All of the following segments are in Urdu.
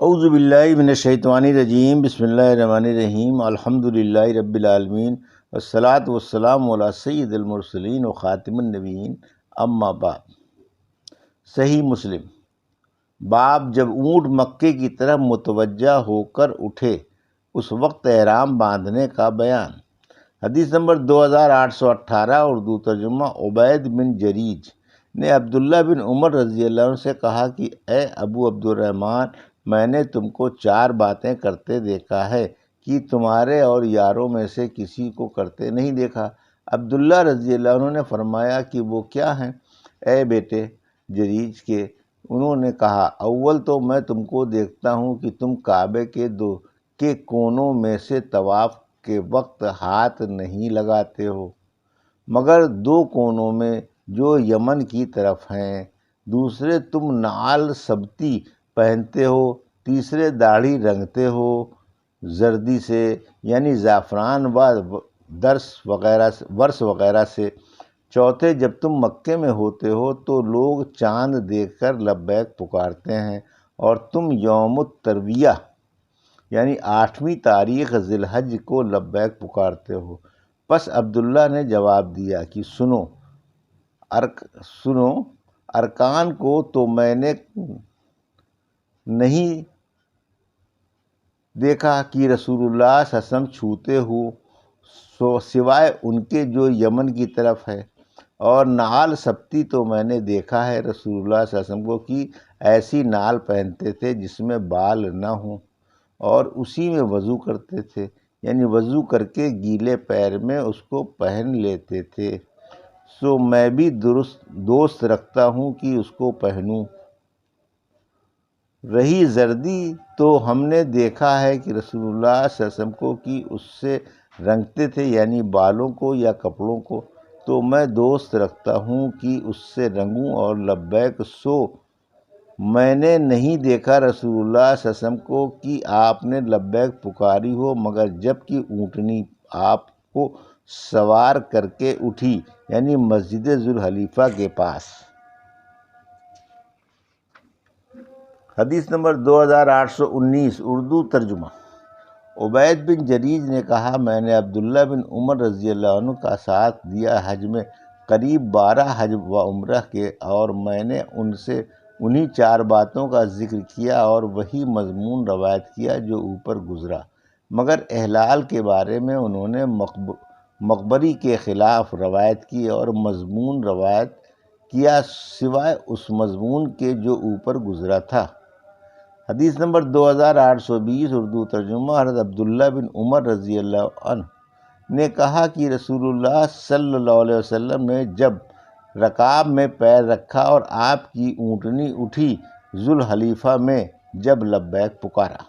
اعوذ باللہ من الشیطان الرجیم، بسم اللہ الرحمن الرحیم، الحمد للہ رب العالمین، والصلاة والسلام علی سید المرسلین و خاتم النبیین، اما بعد۔ صحیح مسلم۔ باب جب اونٹ مکے کی طرف متوجہ ہو کر اٹھے اس وقت احرام باندھنے کا بیان۔ حدیث نمبر 2818، اردو ترجمہ۔ عبید بن جریج نے عبداللہ بن عمر رضی اللہ عنہ سے کہا کہ اے ابو عبد الرحمن، میں نے تم کو 4 باتیں کرتے دیکھا ہے کہ تمہارے اور یاروں میں سے کسی کو کرتے نہیں دیکھا۔ عبداللہ رضی اللہ عنہ نے فرمایا کہ وہ کیا ہیں اے بیٹے جریج کے؟ انہوں نے کہا، اول تو میں تم کو دیکھتا ہوں کہ تم کعبے کے کونوں میں سے طواف کے وقت ہاتھ نہیں لگاتے ہو مگر 2 کونوں میں جو یمن کی طرف ہیں، دوسرے تم نعال سبتی پہنتے ہو، تیسرے داڑھی رنگتے ہو زردی سے یعنی زعفران و ورس وغیرہ سے، چوتھے جب تم مکے میں ہوتے ہو تو لوگ چاند دیکھ کر لبیک پکارتے ہیں اور تم یوم الترویہ یعنی 8ویں تاریخ ذی الحج کو لبیک پکارتے ہو۔ پس عبداللہ نے جواب دیا کہ سنو ارکان کو تو میں نے نہیں دیکھا کہ رسول اللہ صلی اللہ علیہ وسلم چھوتے ہو سوائے ان کے جو یمن کی طرف ہے، اور نعال سبتی تو میں نے دیکھا ہے رسول اللہ صلی اللہ علیہ وسلم کو کہ ایسی نعال پہنتے تھے جس میں بال نہ ہوں اور اسی میں وضو کرتے تھے، یعنی وضو کر کے گیلے پیر میں اس کو پہن لیتے تھے، سو میں بھی دوست رکھتا ہوں کہ اس کو پہنوں۔ رہی زردی تو ہم نے دیکھا ہے کہ رسول اللہ صلی اللہ علیہ وسلم کو کہ اس سے رنگتے تھے یعنی بالوں کو یا کپڑوں کو، تو میں دوست رکھتا ہوں کہ اس سے رنگوں اور لبیک، سو میں نے نہیں دیکھا رسول اللہ صلی اللہ علیہ وسلم کو کہ آپ نے لبیک پکاری ہو مگر جب کہ اونٹنی آپ کو سوار کر کے اٹھی یعنی مسجد ذوالحلیفہ کے پاس۔ حدیث نمبر 2819، اردو ترجمہ۔ عبید بن جریج نے کہا، میں نے عبداللہ بن عمر رضی اللہ عنہ کا ساتھ دیا حج میں قریب 12 حج و عمرہ کے، اور میں نے ان سے انہی 4 باتوں کا ذکر کیا اور وہی مضمون روایت کیا جو اوپر گزرا، مگر احلال کے بارے میں انہوں نے مقبری کے خلاف روایت کی اور مضمون روایت کیا سوائے اس مضمون کے جو اوپر گزرا تھا۔ حدیث نمبر 2820، اردو ترجمہ۔ حضرت عبداللہ بن عمر رضی اللہ عنہ نے کہا کہ رسول اللہ صلی اللہ علیہ وسلم نے جب رکاب میں پیر رکھا اور آپ کی اونٹنی اٹھی ذوالحلیفہ میں جب لبیک پکارا۔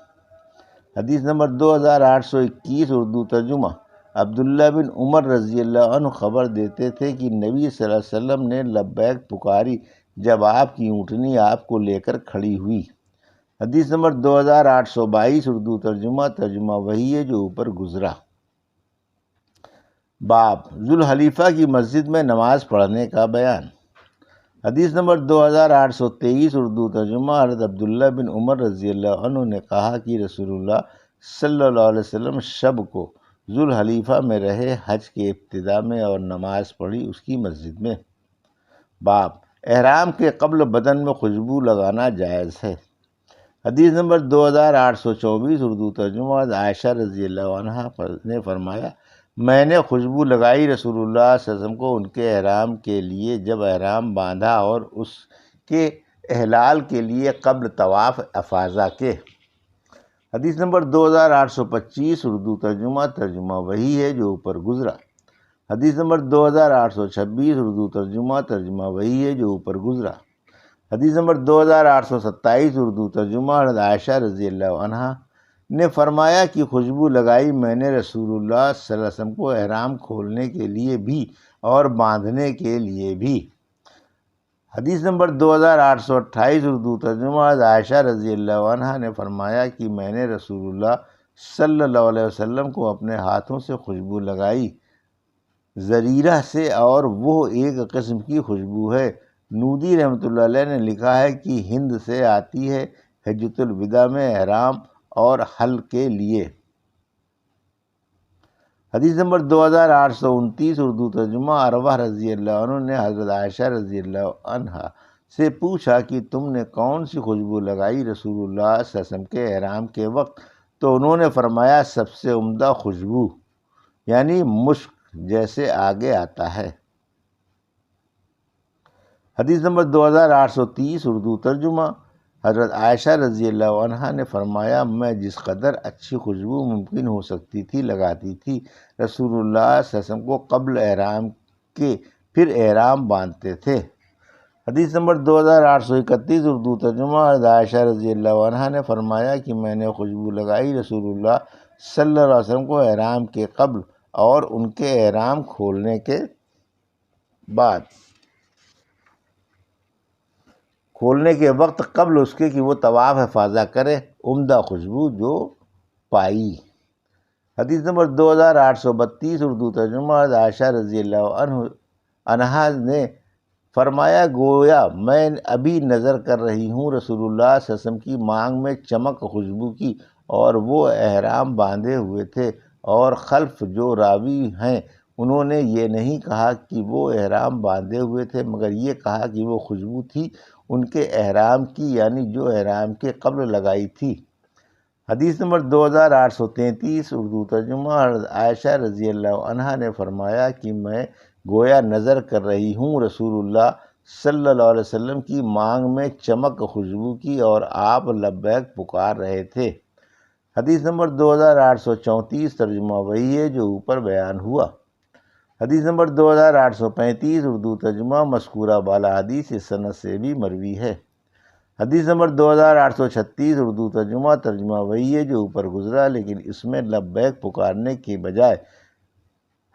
حدیث نمبر 2821، اردو ترجمہ۔ عبداللہ بن عمر رضی اللہ عنہ خبر دیتے تھے کہ نبی صلی اللہ علیہ وسلم نے لبیک پکاری جب آپ کی اونٹنی آپ کو لے کر کھڑی ہوئی۔ حدیث نمبر 2822، اردو ترجمہ۔ ترجمہ وہی ہے جو اوپر گزرا۔ باب ذوالحلیفہ کی مسجد میں نماز پڑھنے کا بیان۔ حدیث نمبر 2823، اردو ترجمہ۔ حضرت عبداللہ بن عمر رضی اللہ عنہ نے کہا کہ رسول اللہ صلی اللہ علیہ وسلم شب کو ذوالحلیفہ میں رہے حج کے ابتدا میں اور نماز پڑھی اس کی مسجد میں۔ باب احرام کے قبل بدن میں خوشبو لگانا جائز ہے۔ حدیث نمبر 2824، اردو ترجمہ۔ عائشہ رضی اللہ عنہا نے فرمایا، میں نے خوشبو لگائی رسول اللہ صلی اللہ علیہ وسلم کو ان کے احرام کے لیے جب احرام باندھا اور اس کے احلال کے لیے قبل طواف افاضہ کے۔ حدیث نمبر 2825، اردو ترجمہ۔ ترجمہ وہی ہے جو اوپر گزرا۔ حدیث نمبر 2826، اردو ترجمہ۔ ترجمہ وہی ہے جو اوپر گزرا۔ حدیث نمبر 2827، اردو ترجمہ۔ حضرت عائشہ رضی اللہ عنہا نے فرمایا کہ خوشبو لگائی میں نے رسول اللہ صلی اللہ علیہ وسلم کو احرام کھولنے کے لیے بھی اور باندھنے کے لیے بھی۔ حدیث نمبر 2828، اردو ترجمہ۔ حضرت عائشہ رضی اللہ عنہا نے فرمایا کہ میں نے رسول اللہ صلی اللہ علیہ وسلم کو اپنے ہاتھوں سے خوشبو لگائی زریرہ سے، اور وہ ایک قسم کی خوشبو ہے۔ نودی رحمۃ اللہ علیہ نے لکھا ہے کہ ہند سے آتی ہے۔ حجۃ الوداع میں احرام اور حل کے لیے۔ حدیث نمبر 2829 اردو ترجمہ۔ عروہ رضی اللہ عنہ نے حضرت عائشہ رضی اللہ عنہا سے پوچھا کہ تم نے کون سی خوشبو لگائی رسول اللہ صلی اللہ علیہ وسلم کے احرام کے وقت؟ تو انہوں نے فرمایا سب سے عمدہ خوشبو یعنی مشک، جیسے آگے آتا ہے۔ حدیث نمبر 2830 اردو ترجمہ۔ حضرت عائشہ رضی اللہ عنہا نے فرمایا میں جس قدر اچھی خوشبو ممکن ہو سکتی تھی لگاتی تھی رسول اللہ صلی اللہ علیہ وسلم کو قبل احرام کے، پھر احرام باندھتے تھے۔ حدیث نمبر 2831 اردو ترجمہ۔ حضرت عائشہ رضی اللہ عنہا نے فرمایا کہ میں نے خوشبو لگائی رسول اللہ صلی اللہ علیہ وسلم کو احرام کے قبل اور ان کے احرام کھولنے کے بعد، کھولنے کے وقت قبل اس کے کہ وہ طواف افاضہ کرے، عمدہ خوشبو جو پائی۔ حدیث نمبر 2832 اردو ترجمہ۔ حضرت عائشہ رضی اللہ عنہا نے فرمایا گویا میں ابھی نظر کر رہی ہوں رسول اللہ صلی اللہ علیہ وسلم کی مانگ میں چمک خوشبو کی، اور وہ احرام باندھے ہوئے تھے، اور خلف جو راوی ہیں انہوں نے یہ نہیں کہا کہ وہ احرام باندھے ہوئے تھے، مگر یہ کہا کہ وہ خوشبو تھی ان کے احرام کی، یعنی جو احرام کے قبل لگائی تھی۔ حدیث نمبر 2833 اردو ترجمہ۔ حضرت عائشہ رضی اللہ عنہا نے فرمایا کہ میں گویا نظر کر رہی ہوں رسول اللہ صلی اللہ علیہ وسلم کی مانگ میں چمک خوشبو کی، اور آپ لبیک پکار رہے تھے۔ حدیث نمبر 2834 ترجمہ وہی ہے جو اوپر بیان ہوا۔ حدیث نمبر 2835 اردو ترجمہ۔ مذکورہ بالا حدیث اس سند سے بھی مروی ہے۔ حدیث نمبر 2836 اردو ترجمہ۔ ترجمہ وہی ہے جو اوپر گزرا، لیکن اس میں لبیک پکارنے کے بجائے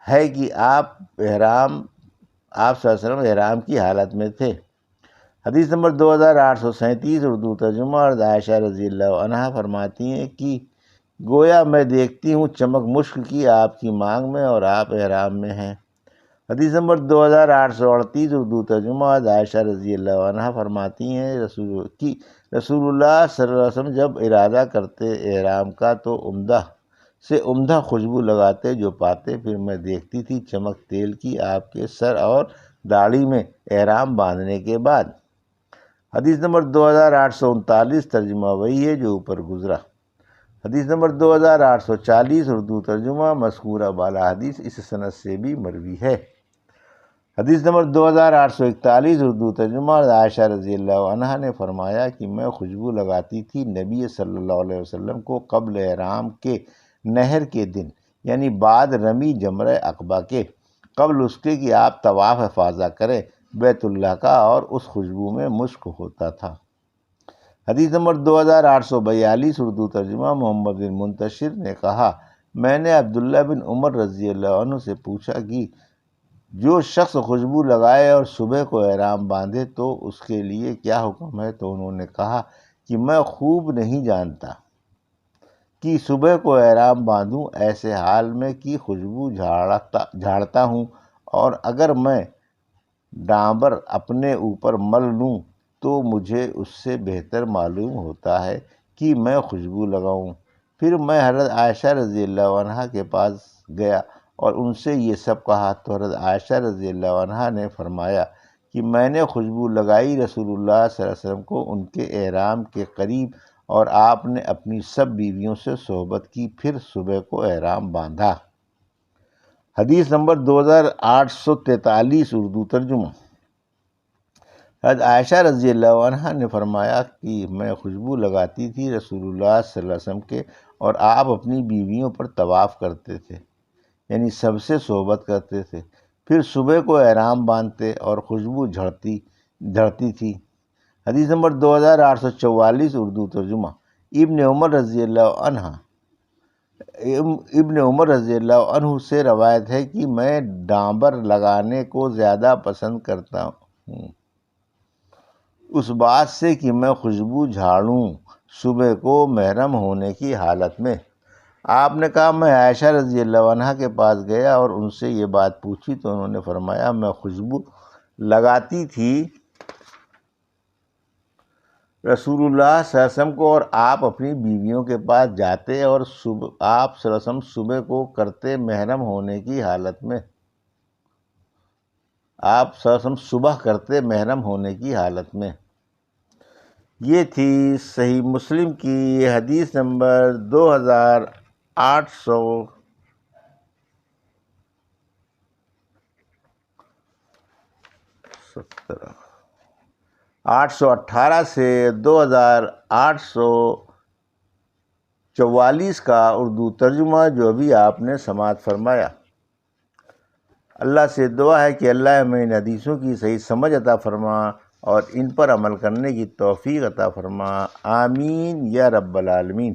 ہے کہ آپ صلی اللہ علیہ وسلم احرام کی حالت میں تھے۔ حدیث نمبر 2837 اردو ترجمہ۔ حضرت عائشہ رضی اللہ عنہا فرماتی ہیں کہ گویا میں دیکھتی ہوں چمک مشک کی آپ کی مانگ میں، اور آپ احرام میں ہیں۔ حدیث نمبر 2838 اردو ترجمہ۔ حضرت عائشہ رضی اللہ عنہا فرماتی ہیں رسول اللہ صلی اللہ علیہ وسلم جب ارادہ کرتے احرام کا تو عمدہ سے عمدہ خوشبو لگاتے جو پاتے، پھر میں دیکھتی تھی چمک تیل کی آپ کے سر اور داڑھی میں احرام باندھنے کے بعد۔ حدیث نمبر 2839 ترجمہ وہی ہے جو اوپر گزرا۔ حدیث نمبر 2840 اردو ترجمہ۔ مذکورہ بالا حدیث اس سند سے بھی مروی ہے۔ حدیث نمبر 2841 اردو ترجمہ۔ عائشہ رضی اللہ عنہا نے فرمایا کہ میں خوشبو لگاتی تھی نبی صلی اللہ علیہ وسلم کو قبل احرام کے نہر کے دن، یعنی بعد رمی جمرہ عقبہ کے، قبل اس کے کہ آپ طواف افاضہ کریں بیت اللہ کا، اور اس خوشبو میں مشک ہوتا تھا۔ حدیث نمبر 2842 اردو ترجمہ۔ محمد بن منتشر نے کہا میں نے عبداللہ بن عمر رضی اللہ عنہ سے پوچھا کہ جو شخص خوشبو لگائے اور صبح کو احرام باندھے تو اس کے لیے کیا حکم ہے؟ تو انہوں نے کہا کہ میں خوب نہیں جانتا کہ صبح کو احرام باندھوں، ایسے حال میں کہ خوشبو جھاڑتا ہوں، اور اگر میں ڈانبر اپنے اوپر مل لوں تو مجھے اس سے بہتر معلوم ہوتا ہے کہ میں خوشبو لگاؤں۔ پھر میں حضرت عائشہ رضی اللہ عنہا کے پاس گیا اور ان سے یہ سب کہا، تو حضرت عائشہ رضی اللہ عنہا نے فرمایا کہ میں نے خوشبو لگائی رسول اللہ صلی اللہ علیہ وسلم کو ان کے احرام کے قریب، اور آپ نے اپنی سب بیویوں سے صحبت کی، پھر صبح کو احرام باندھا۔ حدیث نمبر 2843 اردو ترجمہ۔ حضرت عائشہ رضی اللہ عنہا نے فرمایا کہ میں خوشبو لگاتی تھی رسول اللہ صلی اللہ علیہ وسلم کے، اور آپ اپنی بیویوں پر طواف کرتے تھے، یعنی سب سے صحبت کرتے تھے، پھر صبح کو احرام باندھتے اور خوشبو جھڑتی تھی۔ حدیث نمبر 2844 اردو ترجمہ۔ ابن عمر رضی اللہ عنہ سے روایت ہے کہ میں ڈانبر لگانے کو زیادہ پسند کرتا ہوں اس بات سے کہ میں خوشبو جھاڑوں صبح کو محرم ہونے کی حالت میں۔ آپ نے کہا میں عائشہ رضی اللہ عنہا کے پاس گیا اور ان سے یہ بات پوچھی، تو انہوں نے فرمایا میں خوشبو لگاتی تھی رسول اللہ صلی اللہ علیہ وسلم کو اور آپ اپنی بیویوں کے پاس جاتے اور آپ صلی اللہ علیہ وسلم صبح کو کرتے محرم ہونے کی حالت میں، آپ صلی اللہ علیہ وسلم صبح کرتے محرم ہونے کی حالت میں۔ یہ تھی صحیح مسلم کی حدیث نمبر 818 سے 2844 کا اردو ترجمہ جو ابھی آپ نے سماعت فرمایا۔ اللہ سے دعا ہے کہ اللہ ہمیں ان حدیثوں کی صحیح سمجھ عطا فرما اور ان پر عمل کرنے کی توفیق عطا فرما، آمین یا رب العالمین۔